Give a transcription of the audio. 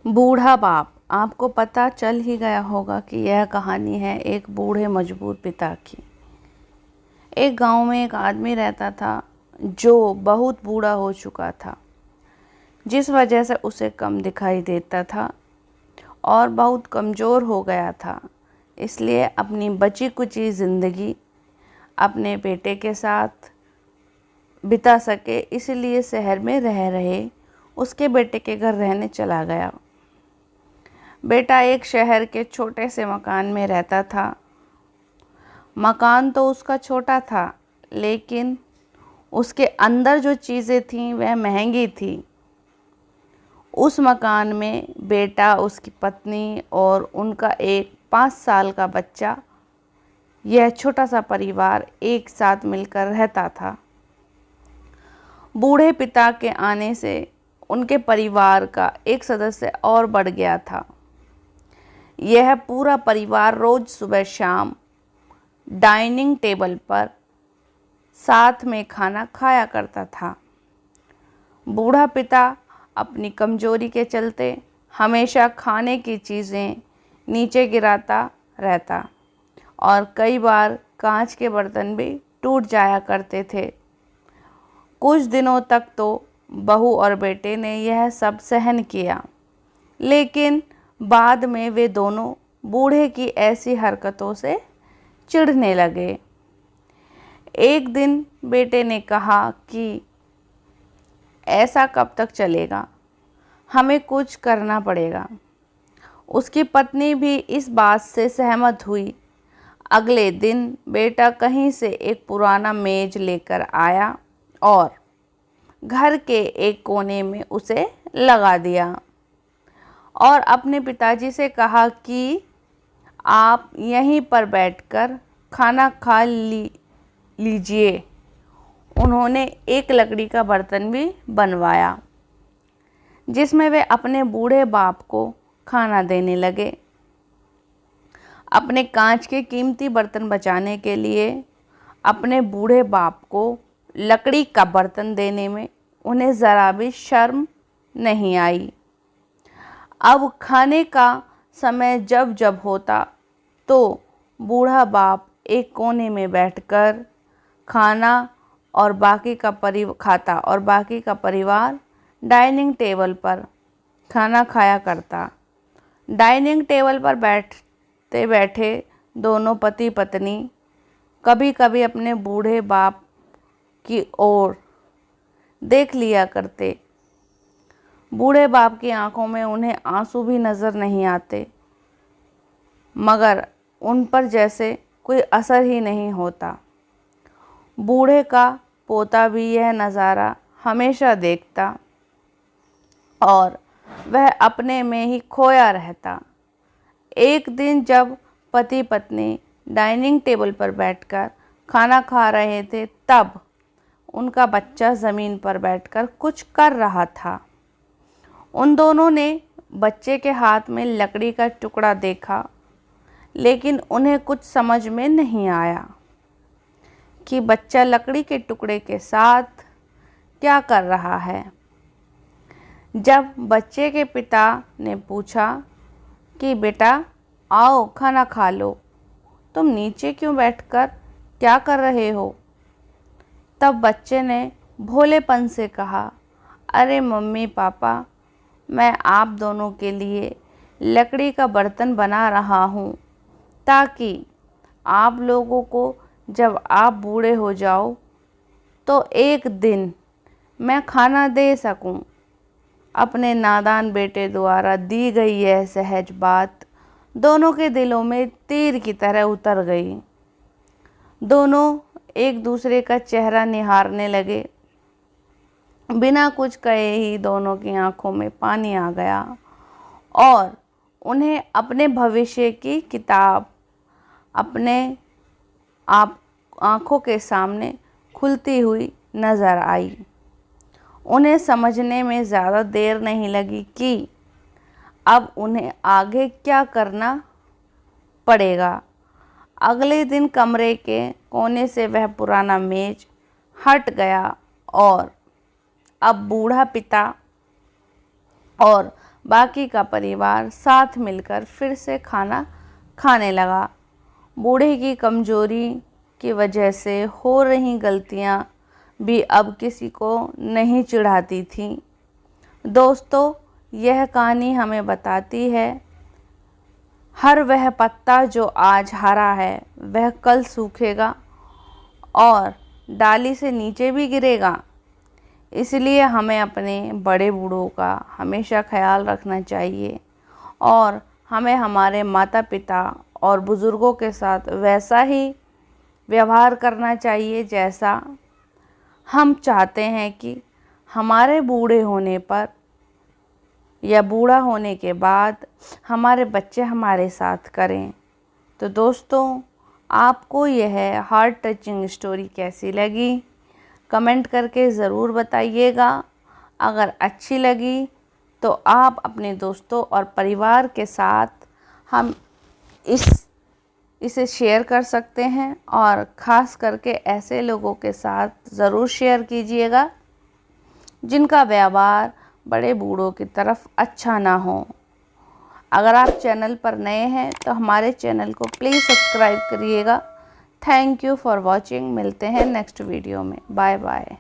बूढ़ा बाप। आपको पता चल ही गया होगा कि यह कहानी है एक बूढ़े मजबूर पिता की। एक गांव में एक आदमी रहता था जो बहुत बूढ़ा हो चुका था, जिस वजह से उसे कम दिखाई देता था और बहुत कमज़ोर हो गया था। इसलिए अपनी बची कुची ज़िंदगी अपने बेटे के साथ बिता सके, इसलिए शहर में रह रहे उसके बेटे के घर रहने चला गया। बेटा एक शहर के छोटे से मकान में रहता था। मकान तो उसका छोटा था, लेकिन उसके अंदर जो चीज़ें थीं वह महंगी थी। उस मकान में बेटा, उसकी पत्नी और उनका एक 5 साल का बच्चा, यह छोटा सा परिवार एक साथ मिलकर रहता था। बूढ़े पिता के आने से उनके परिवार का एक सदस्य और बढ़ गया था। यह पूरा परिवार रोज़ सुबह शाम डाइनिंग टेबल पर साथ में खाना खाया करता था। बूढ़ा पिता अपनी कमजोरी के चलते हमेशा खाने की चीज़ें नीचे गिराता रहता और कई बार कांच के बर्तन भी टूट जाया करते थे। कुछ दिनों तक तो बहू और बेटे ने यह सब सहन किया, लेकिन बाद में वे दोनों बूढ़े की ऐसी हरकतों से चिढ़ने लगे। एक दिन बेटे ने कहा कि ऐसा कब तक चलेगा, हमें कुछ करना पड़ेगा। उसकी पत्नी भी इस बात से सहमत हुई। अगले दिन बेटा कहीं से एक पुराना मेज लेकर आया और घर के एक कोने में उसे लगा दिया और अपने पिताजी से कहा कि आप यहीं पर बैठकर खाना खा लीजिए। उन्होंने एक लकड़ी का बर्तन भी बनवाया, जिसमें वे अपने बूढ़े बाप को खाना देने लगे। अपने कांच के कीमती बर्तन बचाने के लिए अपने बूढ़े बाप को लकड़ी का बर्तन देने में उन्हें ज़रा भी शर्म नहीं आई। अब खाने का समय जब जब होता तो बूढ़ा बाप एक कोने में बैठकर खाना और बाकी का परिवार डाइनिंग टेबल पर खाना खाया करता। डाइनिंग टेबल पर बैठते बैठे दोनों पति पत्नी कभी कभी अपने बूढ़े बाप की ओर देख लिया करते। बूढ़े बाप की आंखों में उन्हें आंसू भी नज़र नहीं आते, मगर उन पर जैसे कोई असर ही नहीं होता। बूढ़े का पोता भी यह नज़ारा हमेशा देखता और वह अपने में ही खोया रहता। एक दिन जब पति पत्नी डाइनिंग टेबल पर बैठकर खाना खा रहे थे, तब उनका बच्चा ज़मीन पर बैठकर कुछ कर रहा था। उन दोनों ने बच्चे के हाथ में लकड़ी का टुकड़ा देखा, लेकिन उन्हें कुछ समझ में नहीं आया कि बच्चा लकड़ी के टुकड़े के साथ क्या कर रहा है। जब बच्चे के पिता ने पूछा कि बेटा आओ खाना खा लो, तुम नीचे क्यों बैठकर क्या कर रहे हो, तब बच्चे ने भोलेपन से कहा, अरे मम्मी पापा, मैं आप दोनों के लिए लकड़ी का बर्तन बना रहा हूँ, ताकि आप लोगों को जब आप बूढ़े हो जाओ तो एक दिन मैं खाना दे सकूं। अपने नादान बेटे द्वारा दी गई यह सहज बात दोनों के दिलों में तीर की तरह उतर गई। दोनों एक दूसरे का चेहरा निहारने लगे। बिना कुछ कहे ही दोनों की आंखों में पानी आ गया और उन्हें अपने भविष्य की किताब अपने आप आँखों के सामने खुलती हुई नज़र आई। उन्हें समझने में ज़्यादा देर नहीं लगी कि अब उन्हें आगे क्या करना पड़ेगा। अगले दिन कमरे के कोने से वह पुराना मेज हट गया और अब बूढ़ा पिता और बाकी का परिवार साथ मिलकर फिर से खाना खाने लगा। बूढ़े की कमजोरी की वजह से हो रही गलतियां भी अब किसी को नहीं चिढ़ाती थी। दोस्तों, यह कहानी हमें बताती है, हर वह पत्ता जो आज हरा है वह कल सूखेगा और डाली से नीचे भी गिरेगा। इसलिए हमें अपने बड़े बूढ़ों का हमेशा ख्याल रखना चाहिए और हमें हमारे माता पिता और बुज़ुर्गों के साथ वैसा ही व्यवहार करना चाहिए जैसा हम चाहते हैं कि हमारे बूढ़े होने पर या बूढ़ा होने के बाद हमारे बच्चे हमारे साथ करें। तो दोस्तों, आपको यह हार्ट टचिंग स्टोरी कैसी लगी कमेंट करके ज़रूर बताइएगा। अगर अच्छी लगी तो आप अपने दोस्तों और परिवार के साथ हम इसे शेयर कर सकते हैं और ख़ास करके ऐसे लोगों के साथ ज़रूर शेयर कीजिएगा जिनका व्यवहार बड़े बूढ़ों की तरफ अच्छा ना हो। अगर आप चैनल पर नए हैं तो हमारे चैनल को प्लीज़ सब्सक्राइब करिएगा। Thank you for watching. मिलते हैं नेक्स्ट वीडियो में। Bye bye.